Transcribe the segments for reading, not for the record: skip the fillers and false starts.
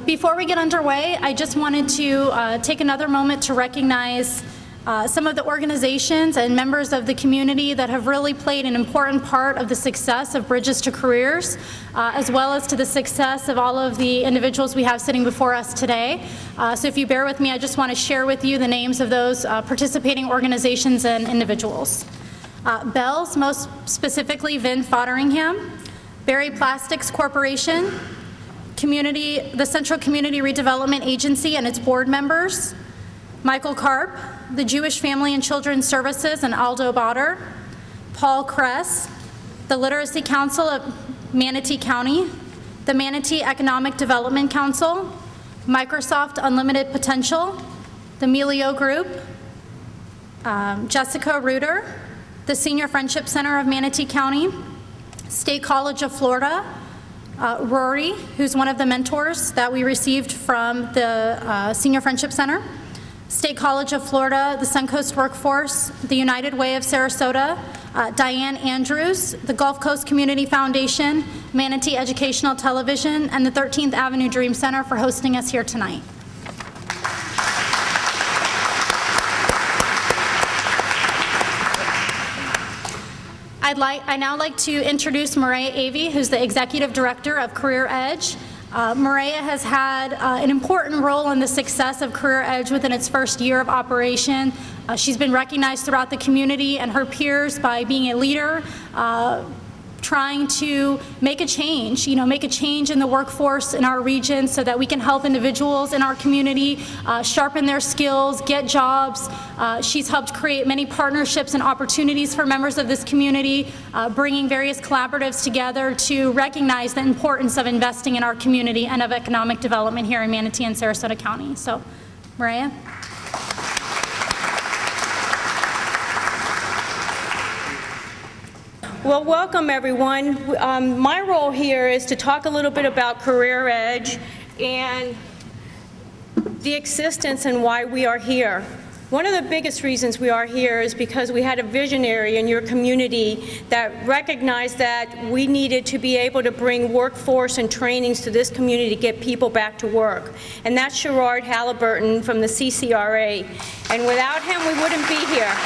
Before we get underway, I just wanted to take another moment to recognize some of the organizations and members of the community that have really played an important part of the success of Bridges to Careers, as well as to the success of all of the individuals we have sitting before us today. So if you bear with me, I just want to share with you the names of those participating organizations and individuals. Bell's, most specifically Vin Fodderingham, Berry Plastics Corporation, the Central Community Redevelopment Agency and its board members, Michael Karp, the Jewish Family and Children's Services and Aldo Botter, Paul Kress, the Literacy Council of Manatee County, the Manatee Economic Development Council, Microsoft Unlimited Potential, the Melio Group, Jessica Reuter, the Senior Friendship Center of Manatee County, State College of Florida, Rory, who's one of the mentors that we received from the Senior Friendship Center, State College of Florida, the Suncoast Workforce, the United Way of Sarasota, Diane Andrews, the Gulf Coast Community Foundation, Manatee Educational Television, and the 13th Avenue Dream Center for hosting us here tonight. I'd now like to introduce Maria Avey, who's the Executive Director of Career Edge. Maria has had an important role in the success of Career Edge within its first year of operation. She's been recognized throughout the community and her peers by being a leader, trying to make a change, make a change in the workforce in our region so that we can help individuals in our community sharpen their skills, get jobs. She's helped create many partnerships and opportunities for members of this community, bringing various collaboratives together to recognize the importance of investing in our community and of economic development here in Manatee and Sarasota County. So, Maria. Well, welcome everyone. My role here is to talk a little bit about Career Edge and the existence and why we are here. One of the biggest reasons we are here is because we had a visionary in your community that recognized that we needed to be able to bring workforce and trainings to this community to get people back to work. And that's Sherrod Halliburton from the CCRA. And without him, we wouldn't be here.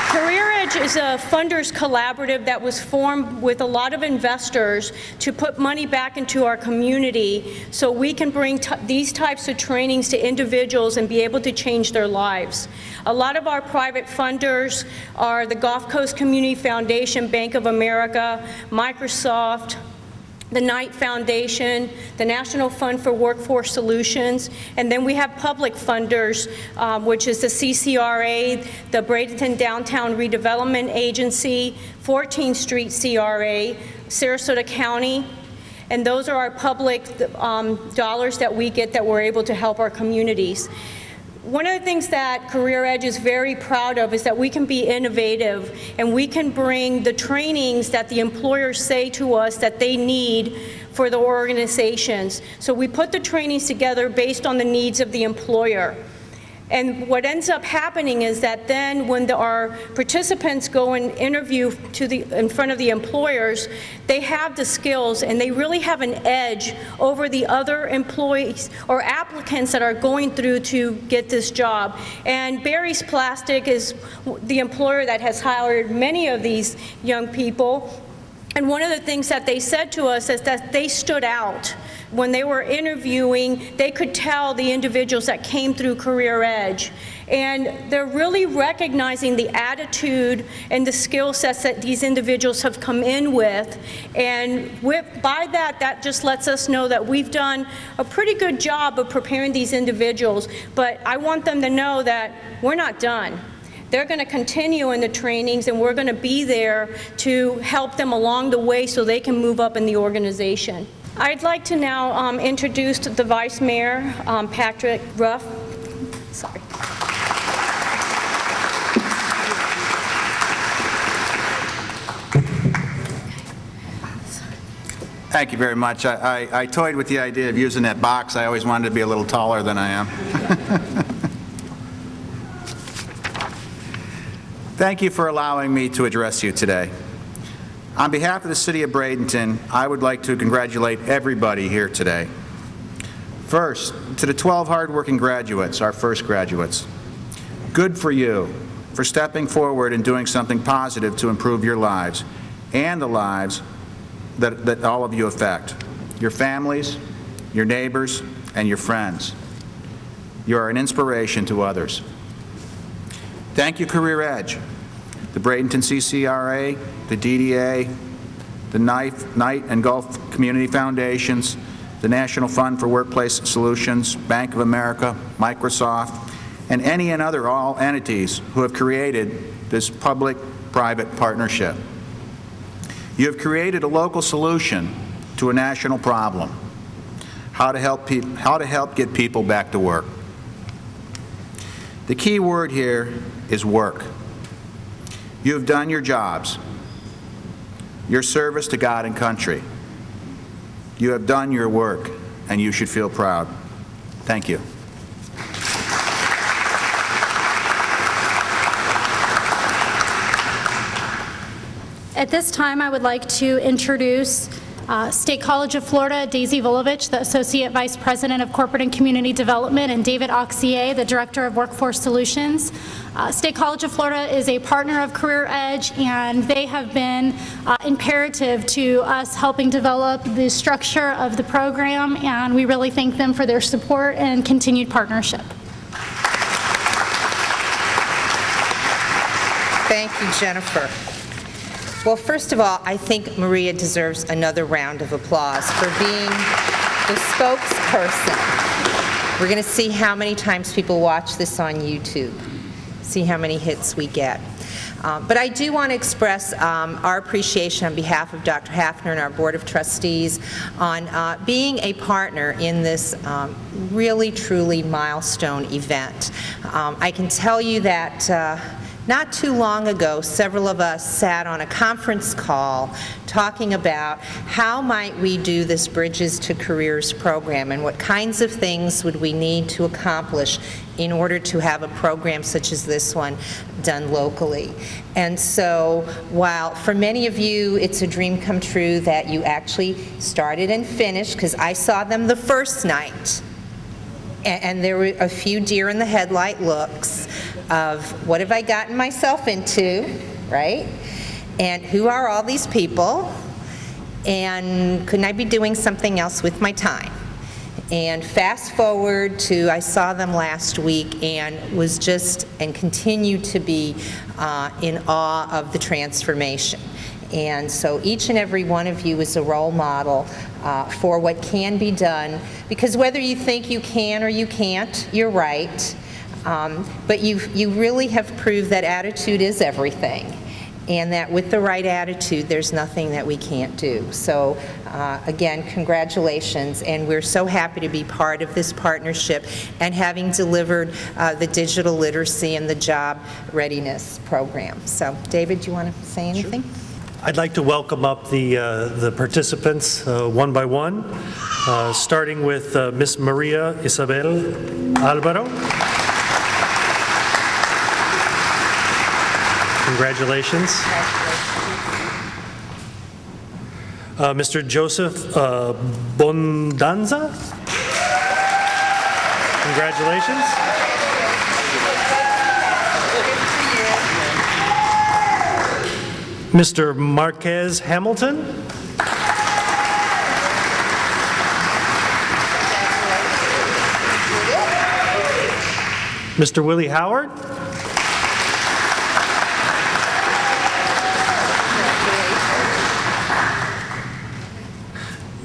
Career Edge is a funders collaborative that was formed with a lot of investors to put money back into our community so we can bring these types of trainings to individuals and be able to change their lives. A lot of our private funders are the Gulf Coast Community Foundation, Bank of America, Microsoft, the Knight Foundation, the National Fund for Workforce Solutions, and then we have public funders, which is the CCRA, the Bradenton Downtown Redevelopment Agency, 14th Street CRA, Sarasota County, and those are our public dollars that we get that we're able to help our communities. One of the things that Career Edge is very proud of is that we can be innovative and we can bring the trainings that the employers say to us that they need for the organizations. So we put the trainings together based on the needs of the employer. And what ends up happening is that then when our participants go and interview in front of the employers, they have the skills and they really have an edge over the other employees or applicants that are going through to get this job. And Berry's Plastic is the employer that has hired many of these young people. And one of the things that they said to us is that they stood out. When they were interviewing, they could tell the individuals that came through Career Edge. And they're really recognizing the attitude and the skill sets that these individuals have come in with. And by that, that just lets us know that we've done a pretty good job of preparing these individuals. But I want them to know that we're not done. They're going to continue in the trainings, and we're going to be there to help them along the way so they can move up in the organization. I'd like to now introduce the Vice Mayor, Patrick Ruff. Sorry. Thank you very much. I toyed with the idea of using that box. I always wanted to be a little taller than I am. Thank you for allowing me to address you today. On behalf of the City of Bradenton, I would like to congratulate everybody here today. First, to the 12 hardworking graduates, our first graduates. Good for you for stepping forward and doing something positive to improve your lives and the lives that all of you affect, your families, your neighbors, and your friends. You are an inspiration to others. Thank you, Career Edge, the Bradenton CCRA, the DDA, the Knight and Gulf Community Foundations, the National Fund for Workplace Solutions, Bank of America, Microsoft, and any and other all entities who have created this public-private partnership. You have created a local solution to a national problem, how to help get people back to work. The key word here is work. You have done your jobs, your service to God and country. You have done your work, and you should feel proud. Thank you. At this time, I would like to introduce State College of Florida, Daisy Volovich, the Associate Vice President of Corporate and Community Development, and David Auxier, the Director of Workforce Solutions. State College of Florida is a partner of Career Edge, and they have been imperative to us helping develop the structure of the program, and we really thank them for their support and continued partnership. Thank you, Jennifer. Well, first of all, I think Maria deserves another round of applause for being the spokesperson. We're going to see how many times people watch this on YouTube, see how many hits we get. But I do want to express our appreciation on behalf of Dr. Hafner and our Board of Trustees on being a partner in this really, truly milestone event. I can tell you that not too long ago, several of us sat on a conference call talking about how might we do this Bridges to Careers program and what kinds of things would we need to accomplish in order to have a program such as this one done locally. And so while for many of you it's a dream come true that you actually started and finished, because I saw them the first night, and there were a few deer in the headlight looks of what have I gotten myself into, right? And who are all these people? And couldn't I be doing something else with my time? And fast forward to, I saw them last week and was just, and continue to be in awe of the transformation. And so each and every one of you is a role model for what can be done, because whether you think you can or you can't, you're right. But you really have proved that attitude is everything, and that with the right attitude, there's nothing that we can't do. So again, congratulations, and we're so happy to be part of this partnership and having delivered the digital literacy and the job readiness program. So David, do you want to say anything? Sure. I'd like to welcome up the participants one by one, starting with Ms. Maria Isabel Alvaro. Congratulations. Mr. Joseph Bondanza. Congratulations. Mr. Marquez Hamilton. Mr. Willie Howard.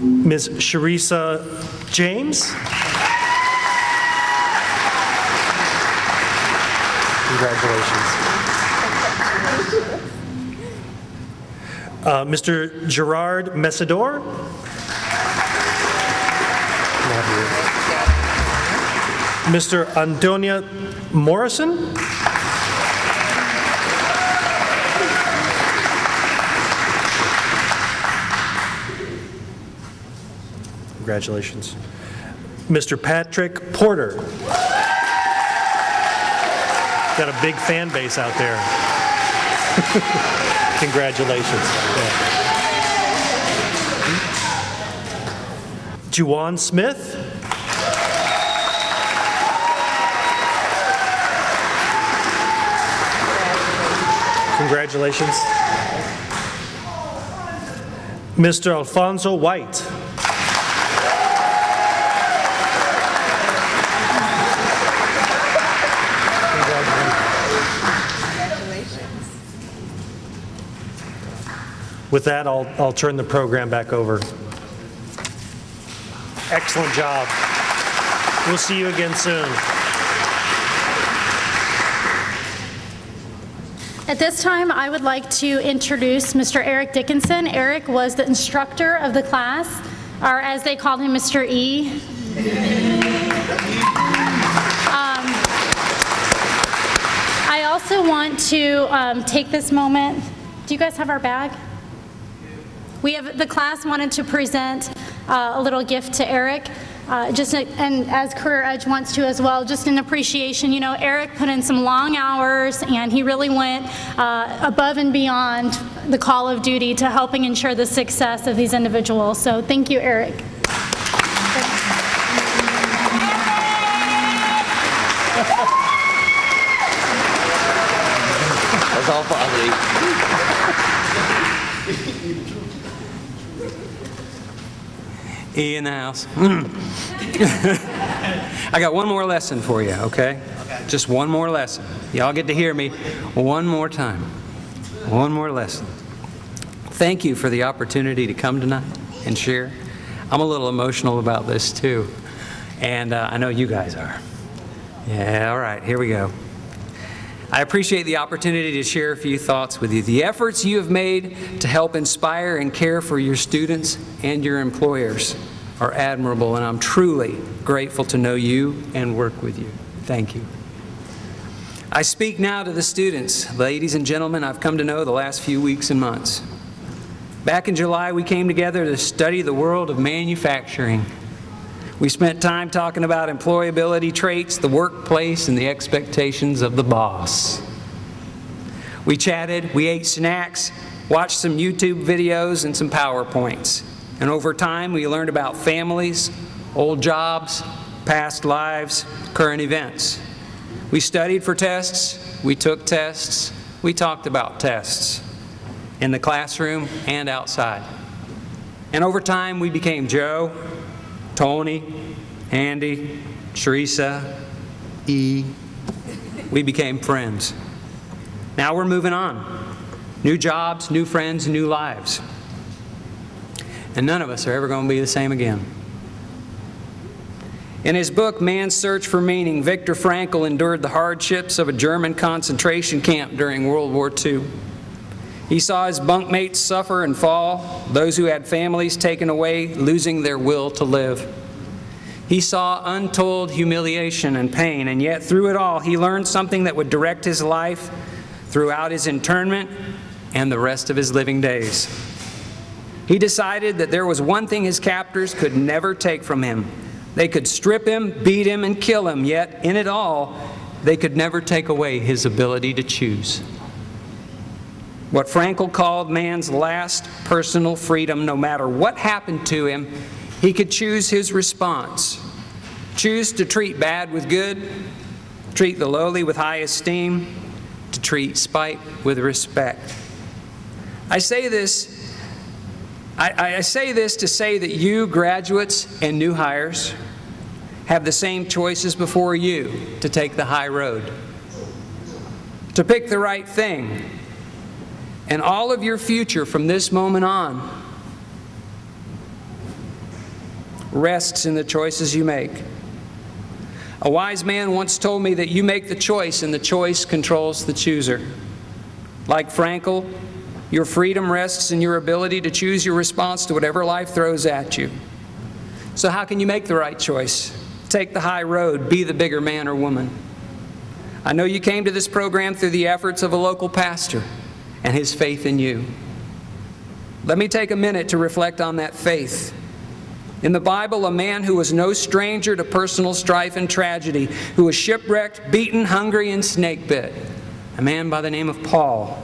Ms. Sharisa James. Congratulations. Mr. Gerard Mesador. Not here. Mr. Antonia Morrison. Congratulations. Mr. Patrick Porter. Got a big fan base out there. Congratulations. Yeah. Juwan Smith. Congratulations. Mr. Alfonso White. With that, I'll turn the program back over. Excellent job. We'll see you again soon. At this time, I would like to introduce Mr. Eric Dickinson. Eric was the instructor of the class, or as they called him, Mr. E. I also want to take this moment. Do you guys have our bag? The class wanted to present a little gift to Eric, and as Career Edge wants to as well, just in appreciation. You know, Eric put in some long hours, and he really went above and beyond the call of duty to helping ensure the success of these individuals. So thank you, Eric. That's all positive. E in the house. I got one more lesson for you, okay? Just one more lesson. Y'all get to hear me one more time. One more lesson. Thank you for the opportunity to come tonight and share. I'm a little emotional about this too, and I know you guys are. Yeah, all right, here we go. I appreciate the opportunity to share a few thoughts with you. The efforts you have made to help inspire and care for your students and your employers are admirable, and I'm truly grateful to know you and work with you. Thank you. I speak now to the students, ladies and gentlemen, I've come to know the last few weeks and months. Back in July, we came together to study the world of manufacturing. We spent time talking about employability traits, the workplace, and the expectations of the boss. We chatted, we ate snacks, watched some YouTube videos and some PowerPoints. And over time, we learned about families, old jobs, past lives, current events. We studied for tests, we took tests, we talked about tests in the classroom and outside. And over time, we became Joe, Tony, Andy, Teresa, E. We became friends. Now we're moving on. New jobs, new friends, new lives. And none of us are ever going to be the same again. In his book, Man's Search for Meaning, Viktor Frankl endured the hardships of a German concentration camp during World War II. He saw his bunkmates suffer and fall, those who had families taken away, losing their will to live. He saw untold humiliation and pain, and yet through it all, he learned something that would direct his life throughout his internment and the rest of his living days. He decided that there was one thing his captors could never take from him. They could strip him, beat him, and kill him, yet in it all, they could never take away his ability to choose. What Frankl called man's last personal freedom. No matter what happened to him, he could choose his response. Choose to treat bad with good, treat the lowly with high esteem, to treat spite with respect. I say this to say that you, graduates and new hires, have the same choices before you to take the high road, to pick the right thing. And all of your future from this moment on rests in the choices you make. A wise man once told me that you make the choice and the choice controls the chooser. Like Frankl, your freedom rests in your ability to choose your response to whatever life throws at you. So how can you make the right choice? Take the high road, be the bigger man or woman. I know you came to this program through the efforts of a local pastor and his faith in you. Let me take a minute to reflect on that faith. In the Bible, a man who was no stranger to personal strife and tragedy, who was shipwrecked, beaten, hungry, and snake-bit, a man by the name of Paul,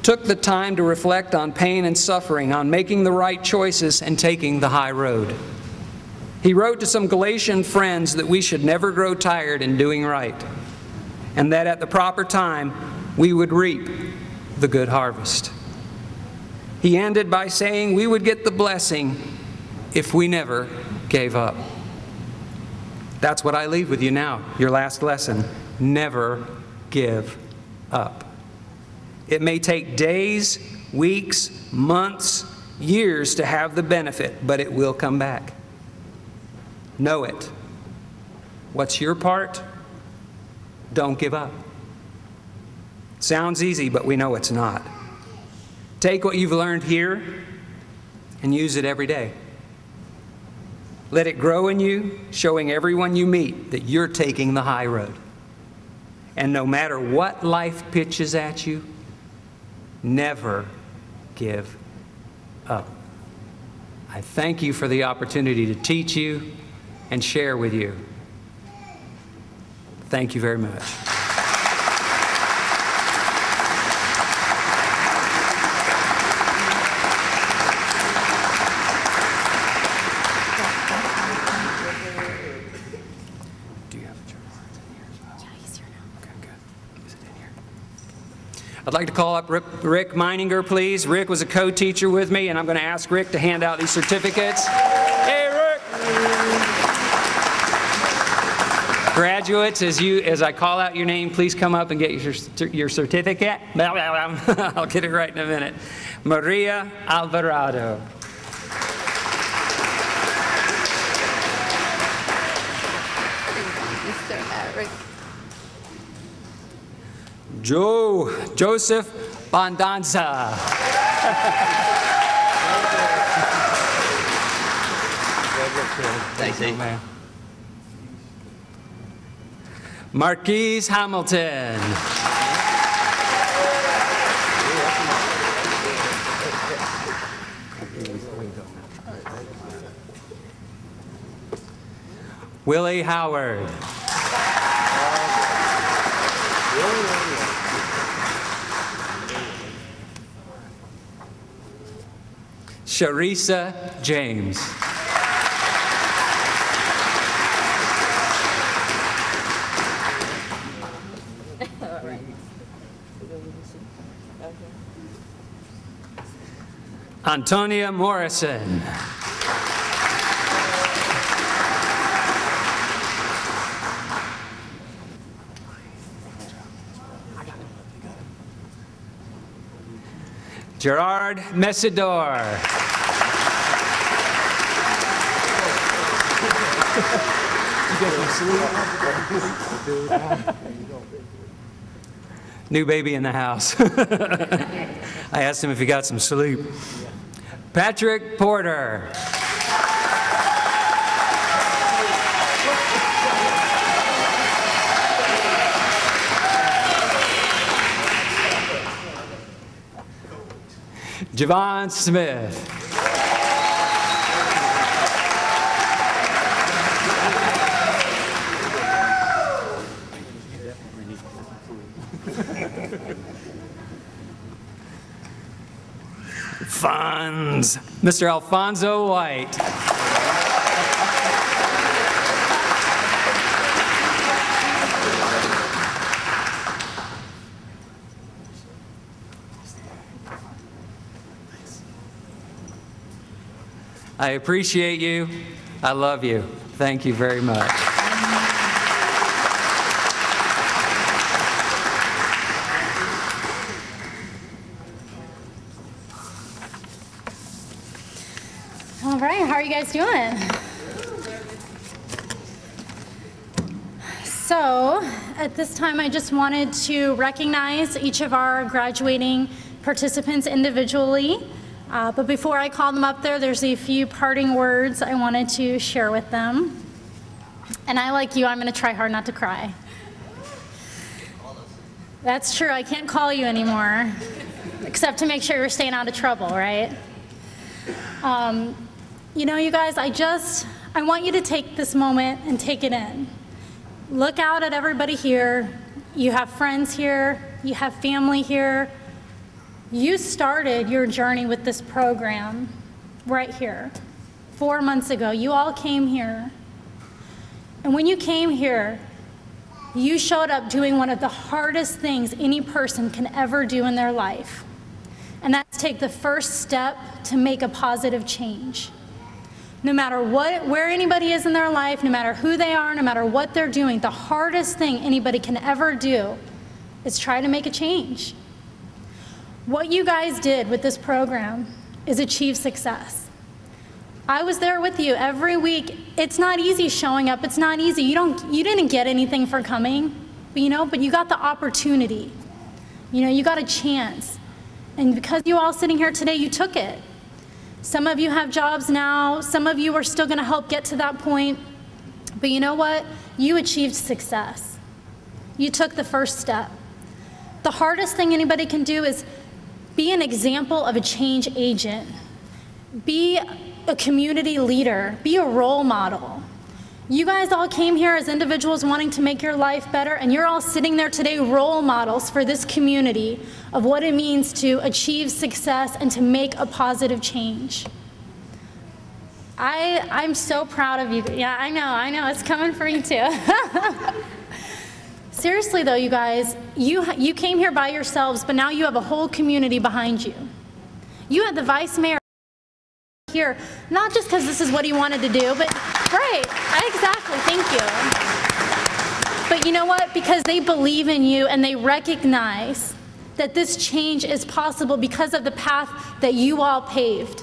took the time to reflect on pain and suffering, on making the right choices and taking the high road. He wrote to some Galatian friends that we should never grow tired in doing right, and that at the proper time we would reap the good harvest. He ended by saying we would get the blessing if we never gave up. That's what I leave with you now, your last lesson. Never give up. It may take days, weeks, months, years to have the benefit, but it will come back. Know it. What's your part? Don't give up. Sounds easy, but we know it's not. Take what you've learned here and use it every day. Let it grow in you, showing everyone you meet that you're taking the high road. And no matter what life pitches at you, never give up. I thank you for the opportunity to teach you and share with you. Thank you very much. I'd like to call up Rick Meininger, please. Rick was a co-teacher with me, and I'm going to ask Rick to hand out these certificates. Hey, Rick! Graduates, as I call out your name, please come up and get your certificate. I'll get it right in a minute. Maria Alvarado. Joseph Bondanza. Thanks, man. Marquise Hamilton. Willie Howard. Sharisa James. Antonia Morrison. Gerard Mesidor. New baby in the house. I asked him if he got some sleep. Patrick Porter. Javon Smith. Funds. Mr. Alfonso White. I appreciate you. I love you. Thank you very much. All right, how are you guys doing? So, at this time, I just wanted to recognize each of our graduating participants individually. But before I call them up there, there's a few parting words I wanted to share with them. And I, like you, I'm going to try hard not to cry. That's true, I can't call you anymore, except to make sure you're staying out of trouble, right? You know, you guys, I want you to take this moment and take it in. Look out at everybody here. You have friends here. You have family here. You started your journey with this program right here 4 months ago, you all came here. And when you came here, you showed up doing one of the hardest things any person can ever do in their life. And that's take the first step to make a positive change. No matter where anybody is in their life, no matter who they are, no matter what they're doing, the hardest thing anybody can ever do is try to make a change. What you guys did with this program is achieve success. I was there with you every week. It's not easy showing up. It's not easy. You didn't get anything for coming, but you got the opportunity. You got a chance. And because you all sitting here today, you took it. Some of you have jobs now. Some of you are still going to help get to that point. But you know what? You achieved success. You took the first step. The hardest thing anybody can do is be an example of a change agent. Be a community leader. Be a role model. You guys all came here as individuals wanting to make your life better, and you're all sitting there today role models for this community of what it means to achieve success and to make a positive change. I'm so proud of you. Yeah, I know, it's coming for you too. Seriously though, you guys, you came here by yourselves, but now you have a whole community behind you. You had the vice mayor here, not just because this is what he wanted to do, but right, exactly, thank you. But you know what? Because they believe in you and they recognize that this change is possible because of the path that you all paved.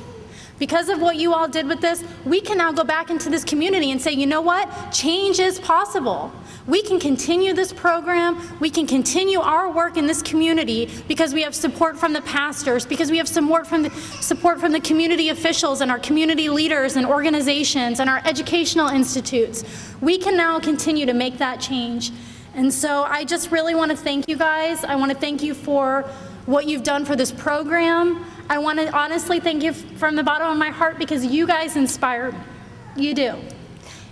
Because of what you all did with this, we can now go back into this community and say, you know what? Change is possible. We can continue this program. We can continue our work in this community because we have support from the pastors, because we have support from the community officials and our community leaders and organizations and our educational institutes. We can now continue to make that change. And so I just really want to thank you guys. I want to thank you for what you've done for this program. I want to honestly thank you from the bottom of my heart because you guys inspire me. You do.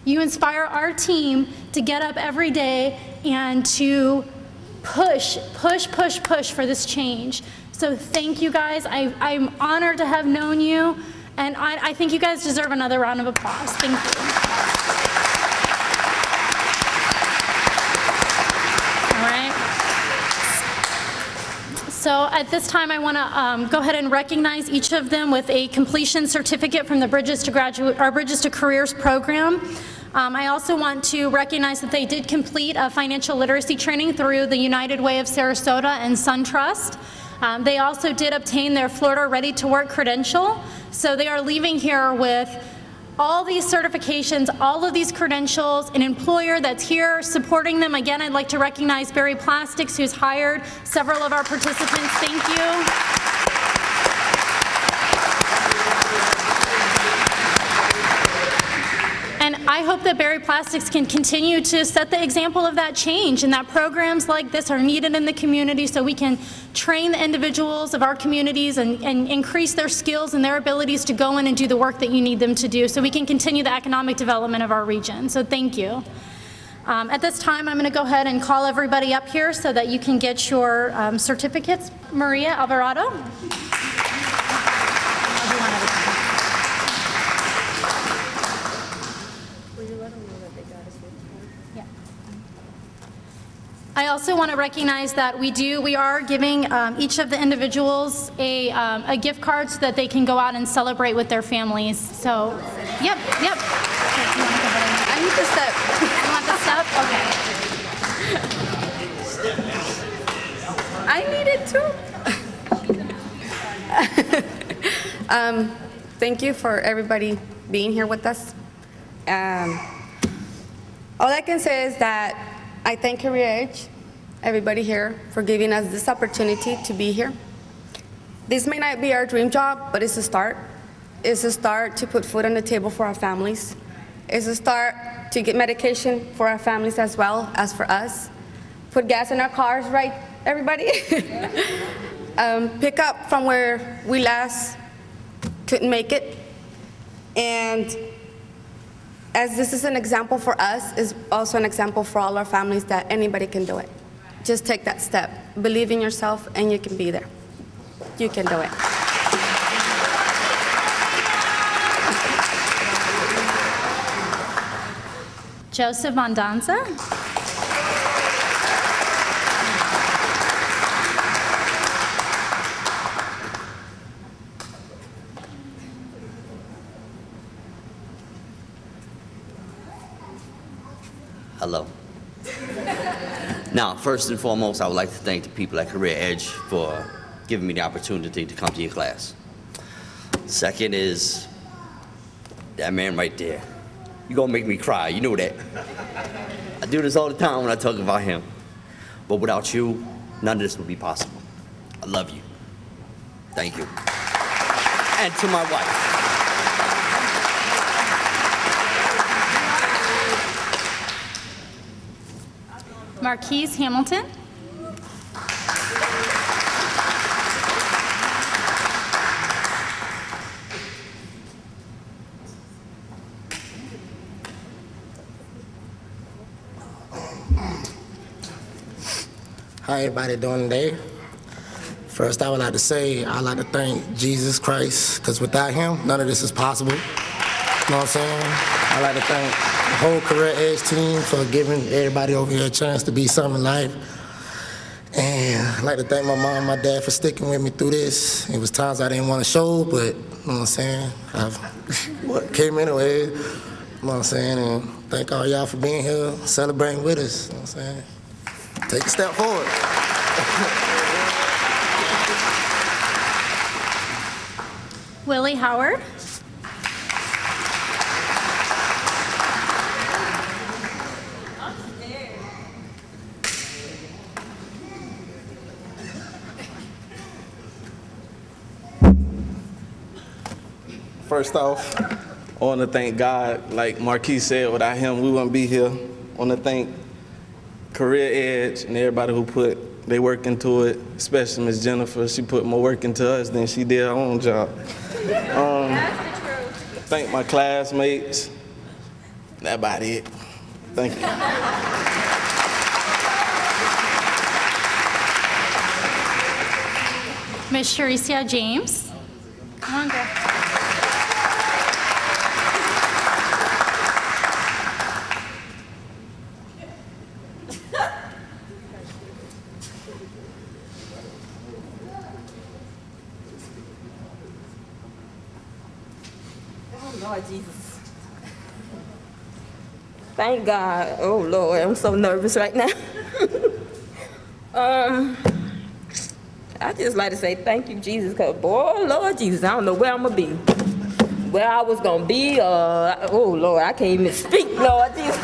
You inspire our team to get up every day and to push for this change. So thank you guys. I'm honored to have known you, and I think you guys deserve another round of applause. Thank you. So at this time, I want to go ahead and recognize each of them with a completion certificate from the Bridges to Careers program. I also want to recognize that they did complete a financial literacy training through the United Way of Sarasota and SunTrust. They also did obtain their Florida Ready to Work credential. So they are leaving here with all these certifications, all of these credentials, an employer that's here supporting them. Again, I'd like to recognize Berry Plastics, who's hired several of our participants. Thank you. And I hope that Berry Plastics can continue to set the example of that change and that programs like this are needed in the community so we can train the individuals of our communities and increase their skills and their abilities to go in and do the work that you need them to do so we can continue the economic development of our region. So thank you. At this time, I'm going to go ahead and call everybody up here so that you can get your certificates. Maria Alvarado. I also want to recognize that we are giving each of the individuals a gift card so that they can go out and celebrate with their families. So, yep. I need the step. You want the step? Okay. I need it too. Thank you for everybody being here with us. All I can say is that I thank Career Edge, everybody here, for giving us this opportunity to be here. This may not be our dream job, but it's a start. It's a start to put food on the table for our families. It's a start to get medication for our families as well as for us. Put gas in our cars, right, everybody? Pick up from where we last couldn't make it. And as this is an example for us, is also an example for all our families that anybody can do it. Just take that step. Believe in yourself and you can be there. You can do it. Joseph Mondanza. Hello. Now, first and foremost, I would like to thank the people at Career Edge for giving me the opportunity to come to your class. Second is that man right there. You're gonna make me cry, you know that. I do this all the time when I talk about him. But without you, none of this would be possible. I love you. Thank you. And to my wife. Marquise Hamilton. How everybody doing today? First, I would like to say I'd like to thank Jesus Christ, because without him, none of this is possible. You know what I'm saying? I'd like to thank the whole Career Edge team for giving everybody over here a chance to be something in life. And I'd like to thank my mom and my dad for sticking with me through this. It was times I didn't want to show, but you know what I'm saying? I came anyway, you know what I'm saying? And thank all y'all for being here, celebrating with us, you know what I'm saying? Take a step forward. Willie Howard. First off, I want to thank God. Like Marquis said, without him, we wouldn't be here. I want to thank Career Edge and everybody who put their work into it, especially Miss Jennifer. She put more work into us than she did her own job. That's the truth. Thank my classmates. That's about it. Thank you. Miss Sharicia James. Come on, girl. Lord Jesus. Thank God. Oh, Lord, I'm so nervous right now. I just like to say thank you, Jesus, because, boy, Lord Jesus, I don't know where I'm going to be. Where I was going to be, oh, Lord, I can't even speak, Lord Jesus.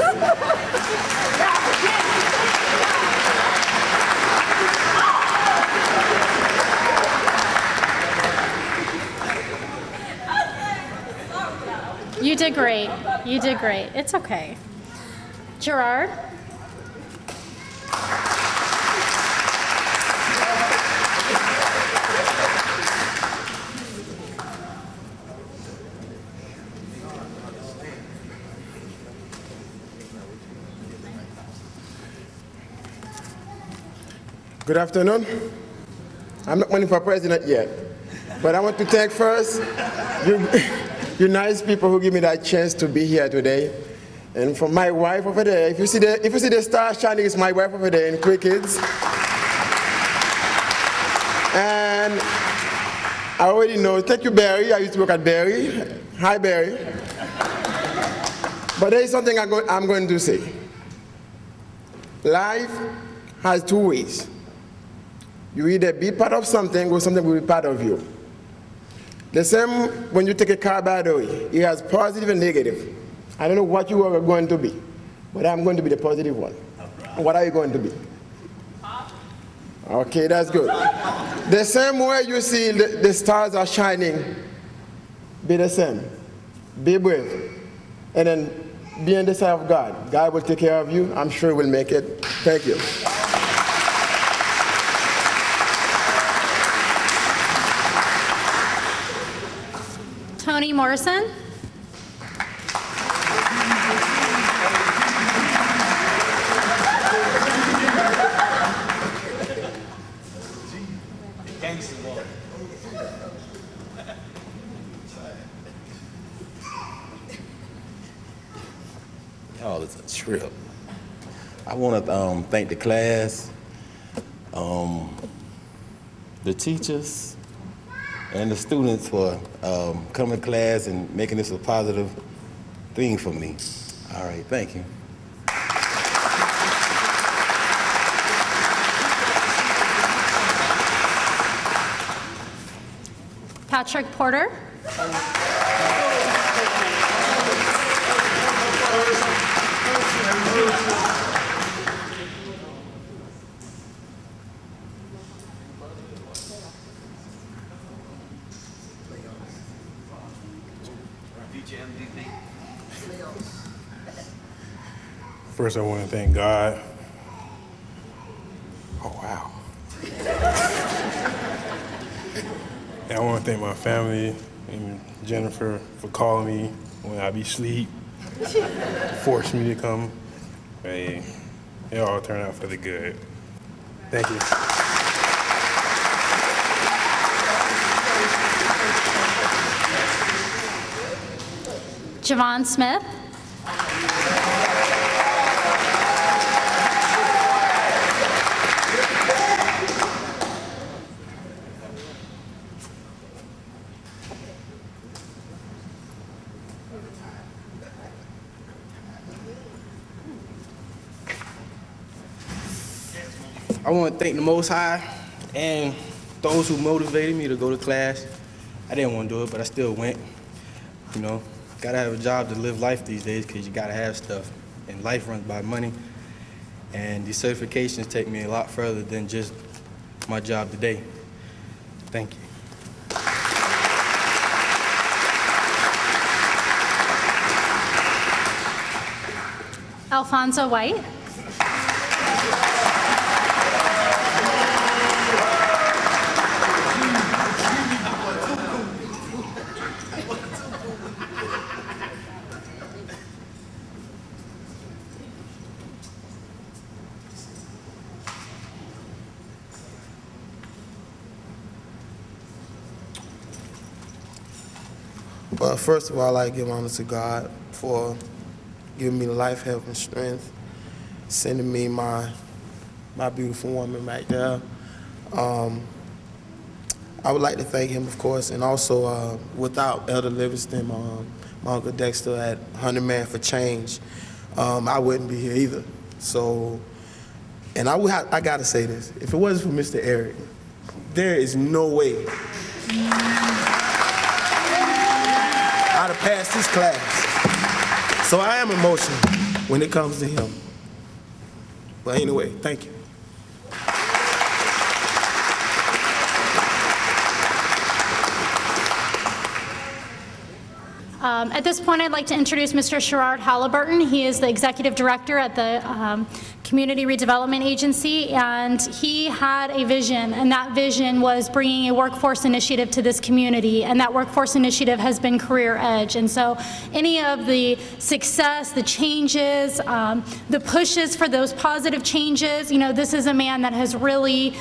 You did great. You did great. It's okay. Gerard. Good afternoon. I'm not running for president yet, but I want to thank first you nice people who give me that chance to be here today. And for my wife over there, if you see the star shining, it's my wife over there in Quick Kids. And I already know, thank you, Barry. I used to work at Barry. Hi, Barry. But there is something I'm going to say. Life has two ways. You either be part of something or something will be part of you. The same when you take a car battery, it has positive and negative. I don't know what you are going to be, but I'm going to be the positive one. What are you going to be? Okay, that's good. The same way you see the stars are shining, be the same. Be brave. And then be on the side of God. God will take care of you. I'm sure he will make it. Thank you. Toni Morrison. Oh, it's a trip. I want to thank the class, the teachers, and the students for coming to class and making this a positive thing for me. All right, thank you. Patrick Porter. First, I want to thank God. Oh, wow. And I want to thank my family and Jennifer for calling me when I be asleep, forced me to come. Hey, it all turned out for the good. Thank you. Javon Smith. I want to thank the Most High and those who motivated me to go to class. I didn't want to do it, but I still went. You know, gotta have a job to live life these days because you gotta have stuff. And life runs by money. And these certifications take me a lot further than just my job today. Thank you. Alfonso White. Well, first of all, I'd like to give honor to God for giving me life, health, and strength, sending me my beautiful woman right there. I would like to thank him, of course, and also without Elder Livingston, my Uncle Dexter at 100 Man for Change, I wouldn't be here either. So, and I gotta say this, if it wasn't for Mr. Eric, there is no way I'd have passed this class. So I am emotional when it comes to him. But anyway, thank you. At this point, I'd like to introduce Mr. Sherrard Halliburton. He is the Executive Director at the Community Redevelopment Agency, and he had a vision, and that vision was bringing a workforce initiative to this community, and that workforce initiative has been Career Edge. And so any of the success, the changes, the pushes for those positive changes, you know, this is a man that has really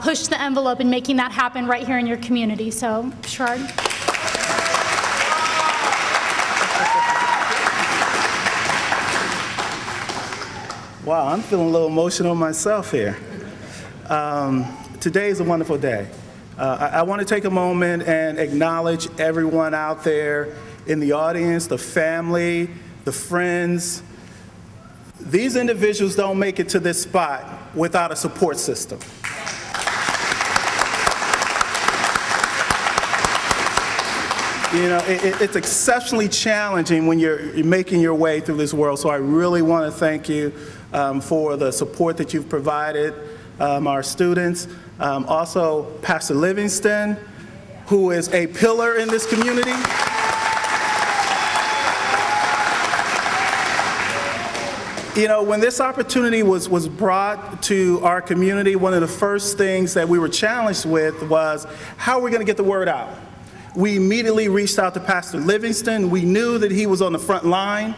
pushed the envelope in making that happen right here in your community. So, Sherrard. Wow, I'm feeling a little emotional myself here. Today is a wonderful day. I want to take a moment and acknowledge everyone out there in the audience, the family, the friends. These individuals don't make it to this spot without a support system. You know, it's exceptionally challenging when you're making your way through this world, so I really want to thank you for the support that you've provided our students. Also, Pastor Livingston, who is a pillar in this community. You know, when this opportunity was brought to our community, one of the first things that we were challenged with was, how are we going to get the word out? We immediately reached out to Pastor Livingston. We knew that he was on the front line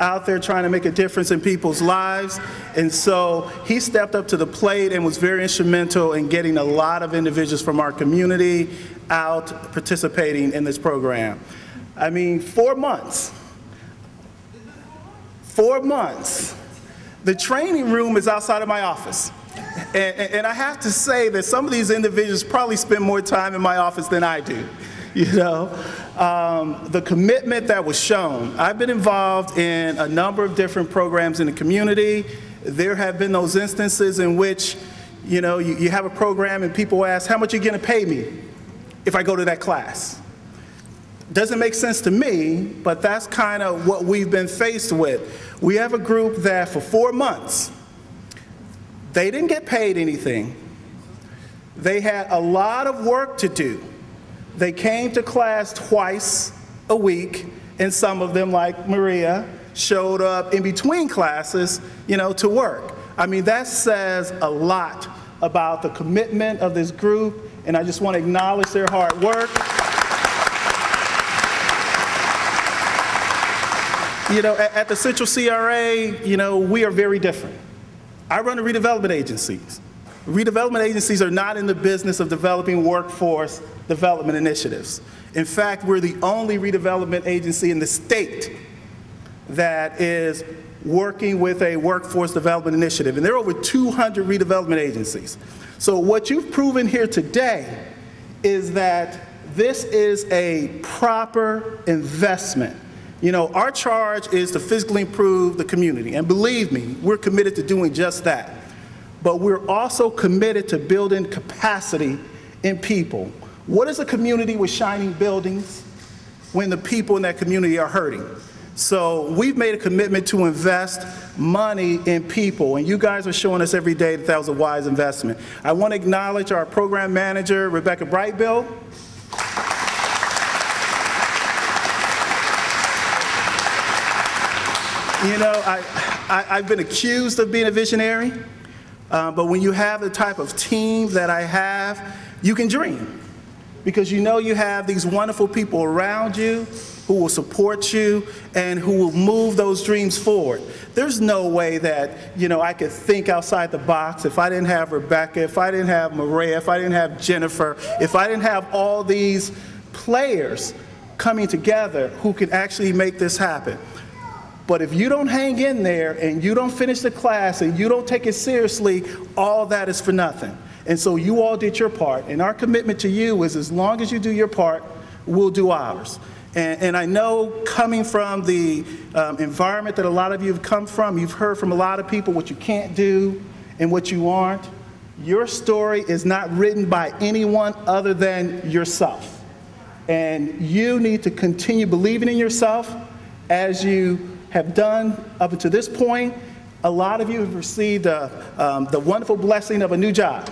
out there trying to make a difference in people's lives. And so he stepped up to the plate and was very instrumental in getting a lot of individuals from our community out participating in this program. I mean, 4 months. 4 months. The training room is outside of my office. And I have to say that some of these individuals probably spend more time in my office than I do. You know, the commitment that was shown. I've been involved in a number of different programs in the community. There have been those instances in which, you know, you have a program and people ask, how much are you going to pay me if I go to that class? Doesn't make sense to me, but that's kind of what we've been faced with. We have a group that for 4 months, they didn't get paid anything. They had a lot of work to do. They came to class twice a week, and some of them, like Maria, showed up in between classes, you know, to work. I mean, that says a lot about the commitment of this group, and I just want to acknowledge their hard work. You know, at the Central CRA, you know, we are very different. I run a redevelopment agencies. Redevelopment agencies are not in the business of developing workforce development initiatives. In fact, we're the only redevelopment agency in the state that is working with a workforce development initiative. And there are over 200 redevelopment agencies. So what you've proven here today is that this is a proper investment. You know, our charge is to physically improve the community. And believe me, we're committed to doing just that. But we're also committed to building capacity in people. What is a community with shining buildings when the people in that community are hurting? So we've made a commitment to invest money in people, and you guys are showing us every day that that was a wise investment. I want to acknowledge our program manager, Rebecca Brightbill. You know, I've been accused of being a visionary, but when you have the type of team that I have, you can dream. Because you know you have these wonderful people around you who will support you and who will move those dreams forward. There's no way that, you know, I could think outside the box if I didn't have Rebecca, if I didn't have Maria, if I didn't have Jennifer, if I didn't have all these players coming together who could actually make this happen. But if you don't hang in there and you don't finish the class and you don't take it seriously, all that is for nothing. And so you all did your part. And our commitment to you is as long as you do your part, we'll do ours. And I know coming from the environment that a lot of you have come from, you've heard from a lot of people what you can't do and what you aren't. Your story is not written by anyone other than yourself. And you need to continue believing in yourself as you have done up until this point. A lot of you have received the wonderful blessing of a new job.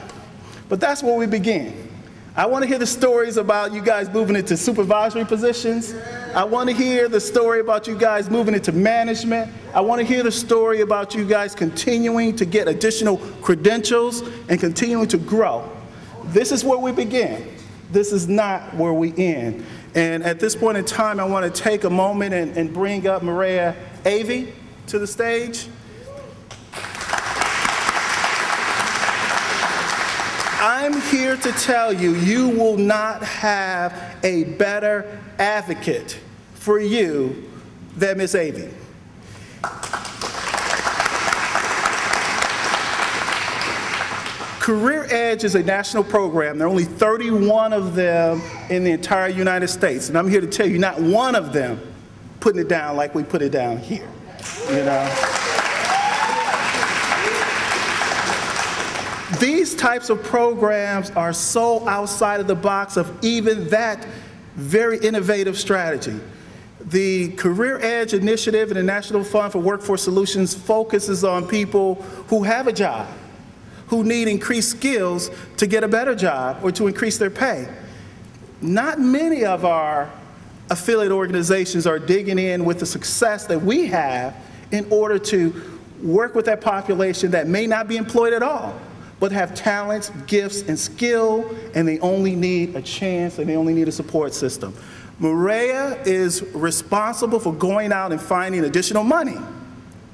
But that's where we begin. I want to hear the stories about you guys moving into supervisory positions. I want to hear the story about you guys moving into management. I want to hear the story about you guys continuing to get additional credentials and continuing to grow. This is where we begin. This is not where we end. And at this point in time, I want to take a moment and bring up Maria Avey to the stage. I'm here to tell you, you will not have a better advocate for you than Ms. Avey. Career Edge is a national program. There are only 31 of them in the entire United States. And I'm here to tell you, not one of them putting it down like we put it down here, you know? These types of programs are so outside of the box of even that very innovative strategy. The Career Edge Initiative and the National Fund for Workforce Solutions focuses on people who have a job, who need increased skills to get a better job or to increase their pay. Not many of our affiliate organizations are digging in with the success that we have in order to work with that population that may not be employed at all, but have talents, gifts, and skill, and they only need a chance and they only need a support system. Maria is responsible for going out and finding additional money.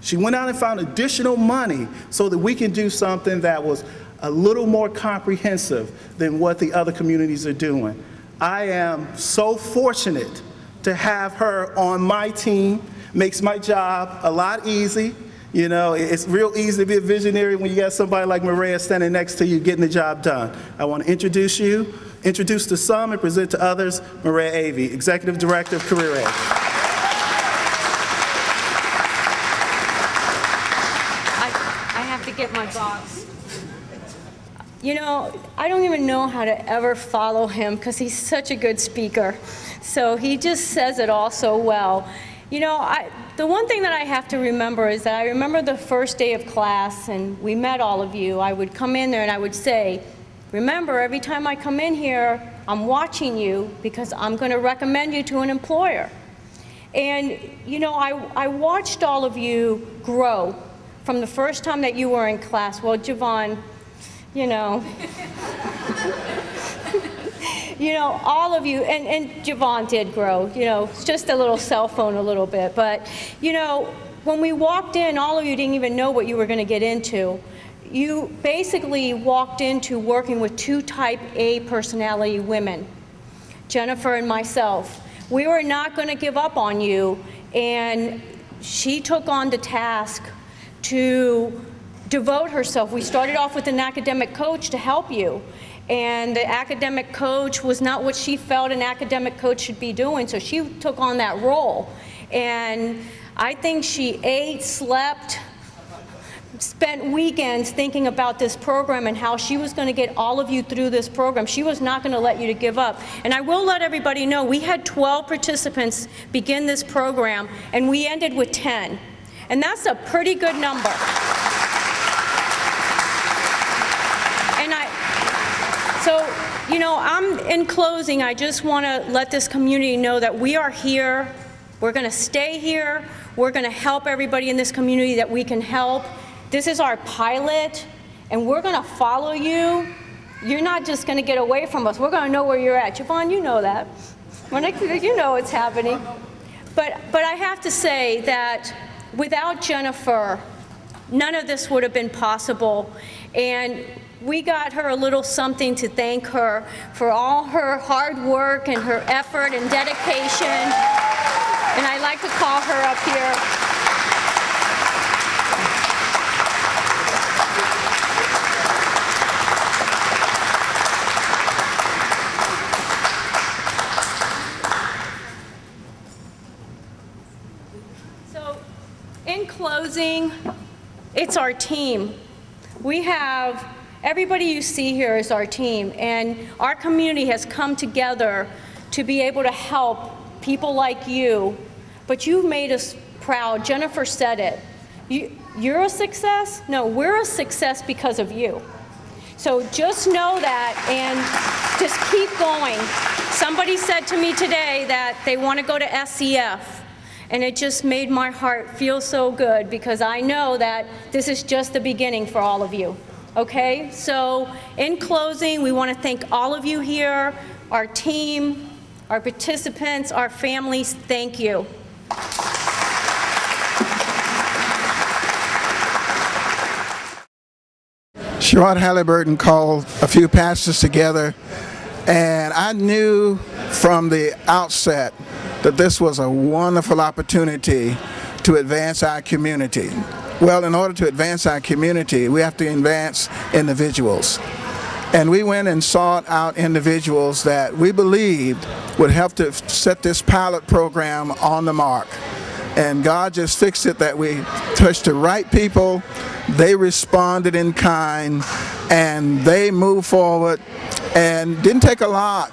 She went out and found additional money so that we can do something that was a little more comprehensive than what the other communities are doing. I am so fortunate to have her on my team. makes my job a lot easy. You know, it's real easy to be a visionary when you got somebody like Maria standing next to you getting the job done. I want to introduce to some and present to others, Maria Avey, Executive Director of Career Edge. I have to get my box. You know, I don't even know how to ever follow him because he's such a good speaker. So he just says it all so well. You know, the one thing that I have to remember is that I remember the first day of class and we met all of you. I would come in there and I would say, remember, every time I come in here, I'm watching you because I'm going to recommend you to an employer. And, you know, I watched all of you grow from the first time that you were in class. Well, Javon, you know, you know, all of you, and Javon did grow, you know, it's just a little cell phone a little bit. But, you know, when we walked in, all of you didn't even know what you were going to get into. You basically walked into working with two type A personality women, Jennifer and myself. We were not going to give up on you, and she took on the task to devote herself. We started off with an academic coach to help you, and the academic coach was not what she felt an academic coach should be doing, so she took on that role. And I think she ate, slept, spent weekends thinking about this program and how she was going to get all of you through this program. She was not going to let you to give up. And I will let everybody know, we had 12 participants begin this program, and we ended with 10. And that's a pretty good number. So, you know, in closing, I just want to let this community know that we are here. We're going to stay here. We're going to help everybody in this community that we can help. This is our pilot, and we're going to follow you. You're not just going to get away from us. We're going to know where you're at. Javon, you know that. You know what's happening. But I have to say that without Jennifer, none of this would have been possible. And we got her a little something to thank her for all her hard work and her effort and dedication. And I'd like to call her up here. So, in closing, it's our team. We have everybody you see here is our team, and our community has come together to be able to help people like you, but you've made us proud. Jennifer said it. You're a success? No, we're a success because of you. So just know that and just keep going. Somebody said to me today that they want to go to SCF, and it just made my heart feel so good because I know that this is just the beginning for all of you. Okay, so in closing, we want to thank all of you here, our team, our participants, our families. Thank you. Sherrod Halliburton called a few pastors together, and I knew from the outset that this was a wonderful opportunity to advance our community. Well, in order to advance our community, we have to advance individuals. And we went and sought out individuals that we believed would help to set this pilot program on the mark. And God just fixed it that we touched the right people, they responded in kind, and they moved forward, and didn't take a lot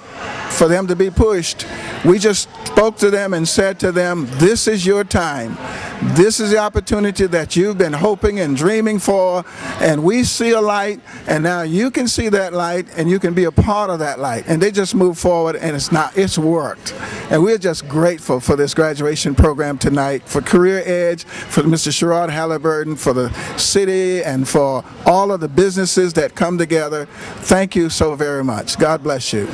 for them to be pushed. We just spoke to them and said to them, this is your time. This is the opportunity that you've been hoping and dreaming for, and we see a light, and now you can see that light, and you can be a part of that light. And they just moved forward, and it's worked. And we're just grateful for this graduation program tonight, for Career Edge, for Mr. Sherrod Halliburton, for the city, and for all of the businesses that come together. Thank you so very much. God bless you.